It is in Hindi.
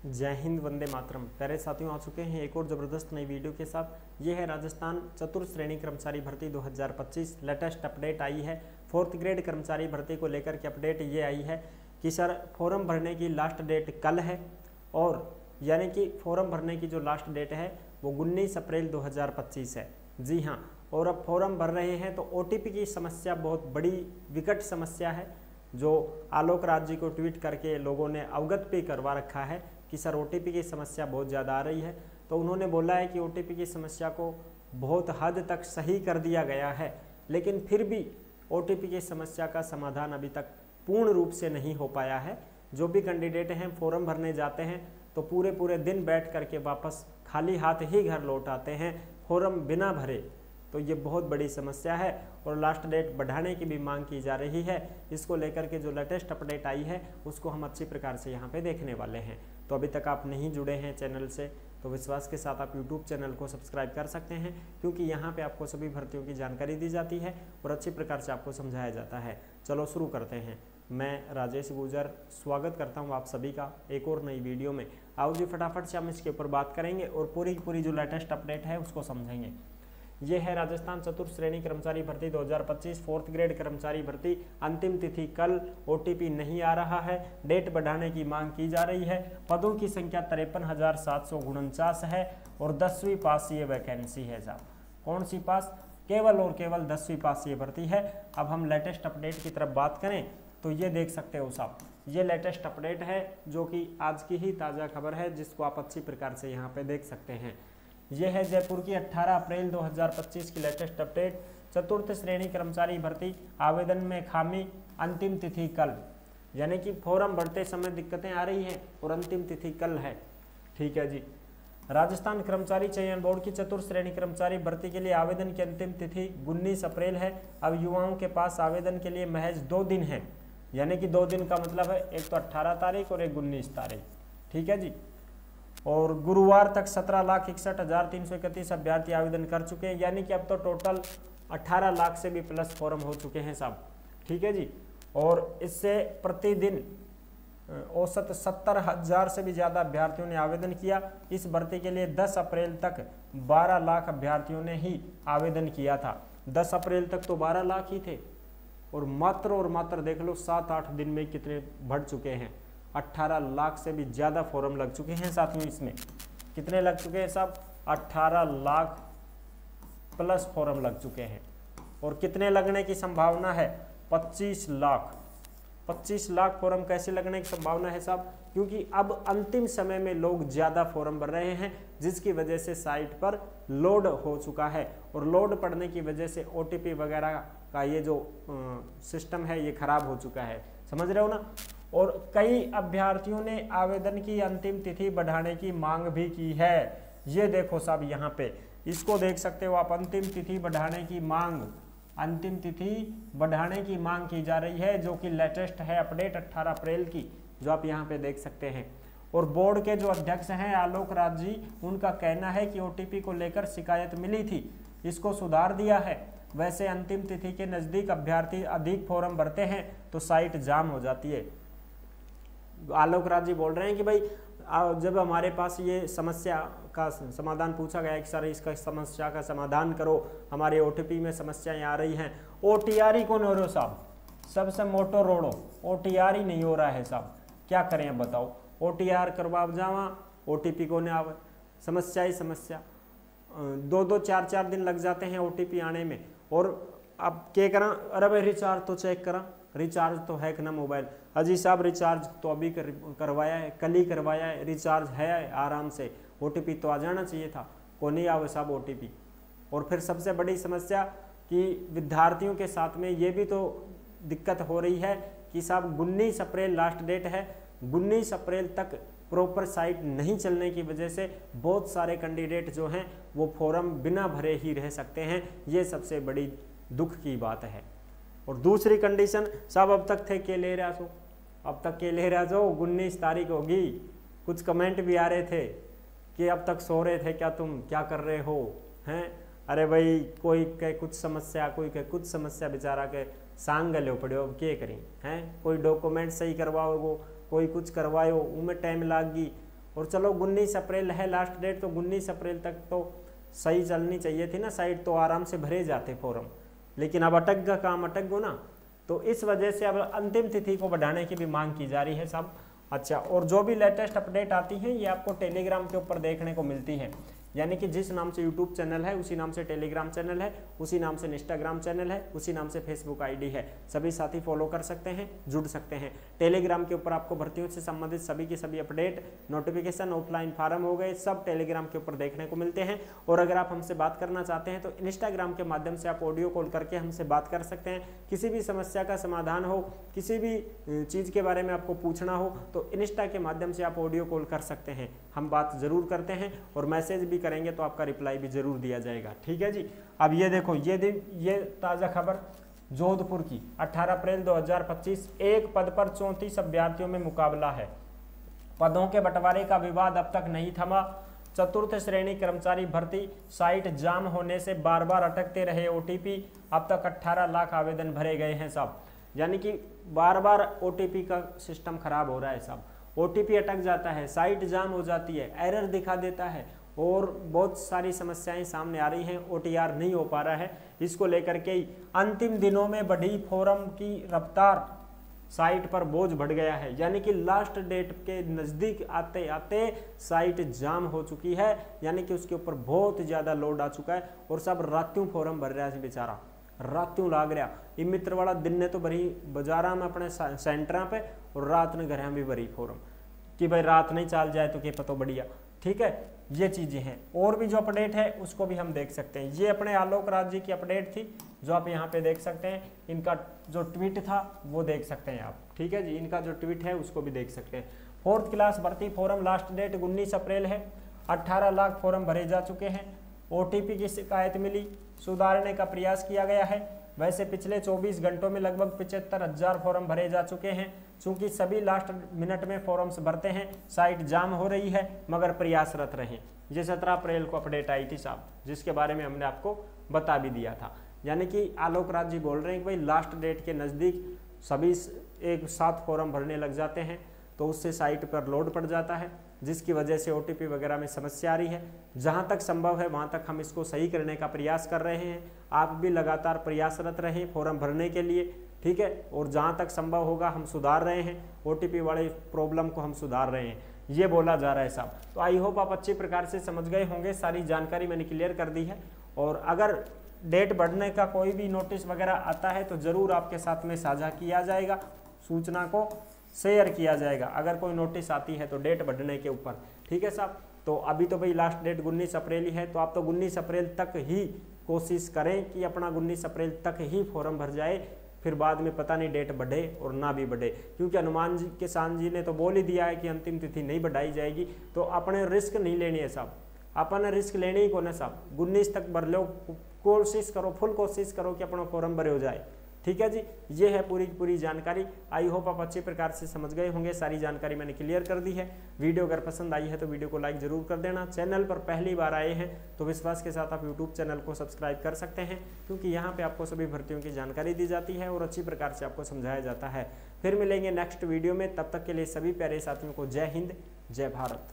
जय हिंद, वंदे मातरम। प्यारे साथियों, आ चुके हैं एक और ज़बरदस्त नई वीडियो के साथ। ये है राजस्थान चतुर्थ श्रेणी कर्मचारी भर्ती 2025 लेटेस्ट अपडेट आई है। 4th ग्रेड कर्मचारी भर्ती को लेकर के अपडेट ये आई है कि सर फॉर्म भरने की लास्ट डेट कल है, और यानी कि फॉर्म भरने की जो लास्ट डेट है वो 19 अप्रैल 2025 है। जी हाँ, और अब फॉर्म भर रहे हैं तो OTP की समस्या बहुत बड़ी विकट समस्या है, जो आलोक राज जी को ट्वीट करके लोगों ने अवगत भी करवा रखा है कि सर OTP की समस्या बहुत ज़्यादा आ रही है। तो उन्होंने बोला है कि OTP की समस्या को बहुत हद तक सही कर दिया गया है, लेकिन फिर भी OTP की समस्या का समाधान अभी तक पूर्ण रूप से नहीं हो पाया है। जो भी कैंडिडेट हैं फॉर्म भरने जाते हैं तो पूरे दिन बैठ करके वापस खाली हाथ ही घर लौट आते हैं, फॉर्म बिना भरे। तो ये बहुत बड़ी समस्या है और लास्ट डेट बढ़ाने की भी मांग की जा रही है। इसको लेकर के जो लेटेस्ट अपडेट आई है उसको हम अच्छी प्रकार से यहाँ पे देखने वाले हैं। तो अभी तक आप नहीं जुड़े हैं चैनल से तो विश्वास के साथ आप YouTube चैनल को सब्सक्राइब कर सकते हैं, क्योंकि यहाँ पे आपको सभी भर्तियों की जानकारी दी जाती है और अच्छी प्रकार से आपको समझाया जाता है। चलो शुरू करते हैं। मैं राजेश गुजर स्वागत करता हूँ आप सभी का एक और नई वीडियो में। आओ जी फटाफट से हम इसके ऊपर बात करेंगे और पूरी की पूरी जो लेटेस्ट अपडेट है उसको समझेंगे। ये है राजस्थान चतुर्थ श्रेणी कर्मचारी भर्ती 2025 4th ग्रेड कर्मचारी भर्ती। अंतिम तिथि कल, OTP नहीं आ रहा है, डेट बढ़ाने की मांग की जा रही है। पदों की संख्या 53,749 है और 10वीं पास ये वैकेंसी है साहब। कौन सी पास? केवल और केवल 10वीं पास ये भर्ती है। अब हम लेटेस्ट अपडेट की तरफ बात करें तो ये देख सकते हो साहब, ये लेटेस्ट अपडेट है जो कि आज की ही ताज़ा खबर है, जिसको आप अच्छी प्रकार से यहाँ पे देख सकते हैं। यह है जयपुर की 18 अप्रैल 2025 की लेटेस्ट अपडेट। चतुर्थ श्रेणी कर्मचारी भर्ती, आवेदन में खामी, अंतिम तिथि कल। यानी कि फॉर्म भरते समय दिक्कतें आ रही हैं और अंतिम तिथि कल है। ठीक है जी। राजस्थान कर्मचारी चयन बोर्ड की चतुर्थ श्रेणी कर्मचारी भर्ती के लिए आवेदन की अंतिम तिथि 19 अप्रैल है। अब युवाओं के पास आवेदन के लिए महज 2 दिन है, यानी कि 2 दिन का मतलब है एक तो 18 तारीख और एक 19 तारीख। ठीक है जी। और गुरुवार तक 17,61,331 अभ्यर्थी आवेदन कर चुके हैं, यानी कि अब तो टोटल 18 लाख से भी प्लस फॉर्म हो चुके हैं साहब। ठीक है जी। और इससे प्रतिदिन औसत 70,000 से भी ज़्यादा अभ्यर्थियों ने आवेदन किया। इस भर्ती के लिए 10 अप्रैल तक 12 लाख अभ्यर्थियों ने ही आवेदन किया था। 10 अप्रैल तक तो 12 लाख ही थे और मात्र देख लो 7-8 दिन में कितने बढ़ चुके हैं। 18 लाख से भी ज़्यादा फॉर्म लग चुके हैं साथियों। इसमें कितने लग चुके हैं साहब? 18 लाख प्लस फॉर्म लग चुके हैं। और कितने लगने की संभावना है? 25 लाख। 25 लाख फॉर्म कैसे लगने की संभावना है साहब? क्योंकि अब अंतिम समय में लोग ज़्यादा फॉर्म भर रहे हैं, जिसकी वजह से साइट पर लोड हो चुका है और लोड पड़ने की वजह से OTP वगैरह का ये जो सिस्टम है ये खराब हो चुका है। समझ रहे हो ना? और कई अभ्यर्थियों ने आवेदन की अंतिम तिथि बढ़ाने की मांग भी की है। ये देखो साहब, यहाँ पे इसको देख सकते हो आप। अंतिम तिथि बढ़ाने की मांग की जा रही है, जो कि लेटेस्ट है अपडेट 18 अप्रैल की, जो आप यहाँ पे देख सकते हैं। और बोर्ड के जो अध्यक्ष हैं आलोक राज जी, उनका कहना है कि OTP को लेकर शिकायत मिली थी, इसको सुधार दिया है। वैसे अंतिम तिथि के नज़दीक अभ्यर्थी अधिक फॉर्म भरते हैं तो साइट जाम हो जाती है। आलोक राज जी बोल रहे हैं कि भाई जब हमारे पास ये समस्या का समाधान पूछा गया कि सर इसका समस्या का समाधान करो, हमारे OTP में समस्याएं आ रही हैं। OTR ही कौन हो रहे हो साहब? सबसे मोटो रोड़ो OTR ही नहीं हो रहा है साहब। क्या करें अब बताओ? OTR करवा जावा, OTP को नहीं आवे, समस्या ही समस्या। 2-2 4-4 दिन लग जाते हैं OTP आने में। और अब क्या करा? अरे भाई रिचार्ज तो चेक करा, रिचार्ज तो है कि ना मोबाइल। अजी साहब रिचार्ज तो अभी करवाया है, कल ही करवाया है, रिचार्ज है आराम से, OTP तो आ जाना चाहिए था, को नहीं आवे साहब OTP। और फिर सबसे बड़ी समस्या कि विद्यार्थियों के साथ में ये भी तो दिक्कत हो रही है कि साहब 19 अप्रैल लास्ट डेट है। 19 अप्रैल तक प्रॉपर साइट नहीं चलने की वजह से बहुत सारे कैंडिडेट जो हैं वो फॉर्म बिना भरे ही रह सकते हैं। ये सबसे बड़ी दुख की बात है। और दूसरी कंडीशन साहब, अब तक थे के ले रहा सो, अब तक के ले रहा सो, 19 तारीख होगी। कुछ कमेंट भी आ रहे थे कि अब तक सो रहे थे क्या तुम, क्या कर रहे हो हैं? अरे भाई कोई कह कुछ समस्या, कोई कह कुछ समस्या, बेचारा के सांग गले पड़े, अब क्या करें हैं? कोई डॉक्यूमेंट सही करवाओ, कोई कुछ करवायो, उनमें टाइम लागी और चलो 19 अप्रैल है लास्ट डेट, तो 19 अप्रैल तक तो सही चलनी चाहिए थी ना साइट, तो आराम से भरे जाते फॉर्म, लेकिन अब अटक का काम अटक गो ना, तो इस वजह से अब अंतिम तिथि को बढ़ाने की भी मांग की जा रही है साहब। अच्छा, और जो भी लेटेस्ट अपडेट आती हैं ये आपको टेलीग्राम के ऊपर देखने को मिलती है, यानी कि जिस नाम से यूट्यूब चैनल है उसी नाम से टेलीग्राम चैनल है, उसी नाम से इंस्टाग्राम चैनल है, उसी नाम से फेसबुक आईडी है। सभी साथी फॉलो कर सकते हैं, जुड़ सकते हैं। टेलीग्राम के ऊपर आपको भर्तियों से संबंधित सभी की सभी अपडेट, नोटिफिकेशन, ऑफलाइन फार्म हो गए, सब टेलीग्राम के ऊपर देखने को मिलते हैं। और अगर आप हमसे बात करना चाहते हैं तो इंस्टाग्राम के माध्यम से आप ऑडियो कॉल करके हमसे बात कर सकते हैं। किसी भी समस्या का समाधान हो, किसी भी चीज़ के बारे में आपको पूछना हो तो इंस्टा के माध्यम से आप ऑडियो कॉल कर सकते हैं, हम बात जरूर करते हैं और मैसेज भी करेंगे तो आपका रिप्लाई भी जरूर दिया जाएगा। ठीक है जी। अब ये देखो, ये ताज़ा खबर जोधपुर की 18 अप्रैल 2025, एक पद पर 34 अभ्यर्थियों में मुकाबला है। पदों के बंटवारे का विवाद अब तक नहीं थमा। चतुर्थ श्रेणी कर्मचारी भर्ती साइट जाम होने से बार बार अटकते रहे ओटीपी। अब तक 18 लाख आवेदन भरे गए हैं साहब, यानी कि बार बार ओटीपी का सिस्टम खराब हो रहा है साहब। ओटीपी अटक जाता है, साइट जाम हो जाती है, एरर दिखा देता है और बहुत सारी समस्याएं सामने आ रही हैं। ओटीआर नहीं हो पा रहा है, इसको लेकर के अंतिम दिनों में बढ़ी फोरम की रफ्तार, साइट पर बोझ बढ़ गया है, यानी कि लास्ट डेट के नज़दीक आते आते साइट जाम हो चुकी है, यानी कि उसके ऊपर बहुत ज़्यादा लोड आ चुका है और सब रात्यों फॉर्म भर रहा है बेचारा, रात्यों लाग रहा। ये मित्र वाला दिन ने तो भरी बाजारा में अपने सेंटर पे और रात ने घर भी भरी फॉर्म कि भाई रात नहीं चल जाए तो क्या पता बढ़िया। ठीक है, ये चीज़ें हैं। और भी जो अपडेट है उसको भी हम देख सकते हैं। ये अपने आलोक राज जी की अपडेट थी जो आप यहाँ पे देख सकते हैं। इनका जो ट्वीट था वो देख सकते हैं आप। ठीक है जी, इनका जो ट्वीट है उसको भी देख सकते हैं। 4th क्लास भर्ती फॉर्म लास्ट डेट 19 अप्रैल है। 18 लाख फॉर्म भरे जा चुके हैं। ओटीपी की शिकायत मिली, सुधारने का प्रयास किया गया है। वैसे पिछले 24 घंटों में लगभग 75,000 फॉर्म भरे जा चुके हैं। चूंकि सभी लास्ट मिनट में फॉर्म्स भरते हैं, साइट जाम हो रही है, मगर प्रयासरत रहें। ये 17 अप्रैल को अपडेट आई थी साहब, जिसके बारे में हमने आपको बता भी दिया था। यानी कि आलोक राज जी बोल रहे हैं कि भाई लास्ट डेट के नज़दीक सभी एक साथ फॉर्म भरने लग जाते हैं तो उससे साइट पर लोड पड़ जाता है, जिसकी वजह से ओटीपी वगैरह में समस्या आ रही है। जहां तक संभव है वहां तक हम इसको सही करने का प्रयास कर रहे हैं। आप भी लगातार प्रयासरत रहें फॉर्म भरने के लिए। ठीक है, और जहां तक संभव होगा हम सुधार रहे हैं, ओटीपी वाले प्रॉब्लम को हम सुधार रहे हैं, ये बोला जा रहा है साहब। तो आई होप आप अच्छी प्रकार से समझ गए होंगे। सारी जानकारी मैंने क्लियर कर दी है। और अगर डेट बढ़ने का कोई भी नोटिस वगैरह आता है तो ज़रूर आपके साथ में साझा किया जाएगा, सूचना को शेयर किया जाएगा अगर कोई नोटिस आती है तो डेट बढ़ने के ऊपर। ठीक है साहब, तो अभी तो भाई लास्ट डेट 19 अप्रैल ही है, तो आप तो 19 अप्रैल तक ही कोशिश करें कि अपना 19 अप्रैल तक ही फॉर्म भर जाए, फिर बाद में पता नहीं डेट बढ़े और ना भी बढ़े। क्योंकि हनुमान जी किसान जी ने तो बोल ही दिया है कि अंतिम तिथि नहीं बढ़ाई जाएगी, तो अपने रिस्क नहीं लेनी है साहब, अपन रिस्क लेने ही को ना साहब। 19 तक भर लो, कोशिश करो, फुल कोशिश करो कि अपना फॉर्म भरे हो जाए। ठीक है जी, ये है पूरी जानकारी। आई होप आप अच्छे प्रकार से समझ गए होंगे। सारी जानकारी मैंने क्लियर कर दी है। वीडियो अगर पसंद आई है तो वीडियो को लाइक जरूर कर देना। चैनल पर पहली बार आए हैं तो विश्वास के साथ आप यूट्यूब चैनल को सब्सक्राइब कर सकते हैं, क्योंकि यहाँ पे आपको सभी भर्तियों की जानकारी दी जाती है और अच्छी प्रकार से आपको समझाया जाता है। फिर मिलेंगे नेक्स्ट वीडियो में, तब तक के लिए सभी प्यारे साथियों को जय हिंद, जय भारत।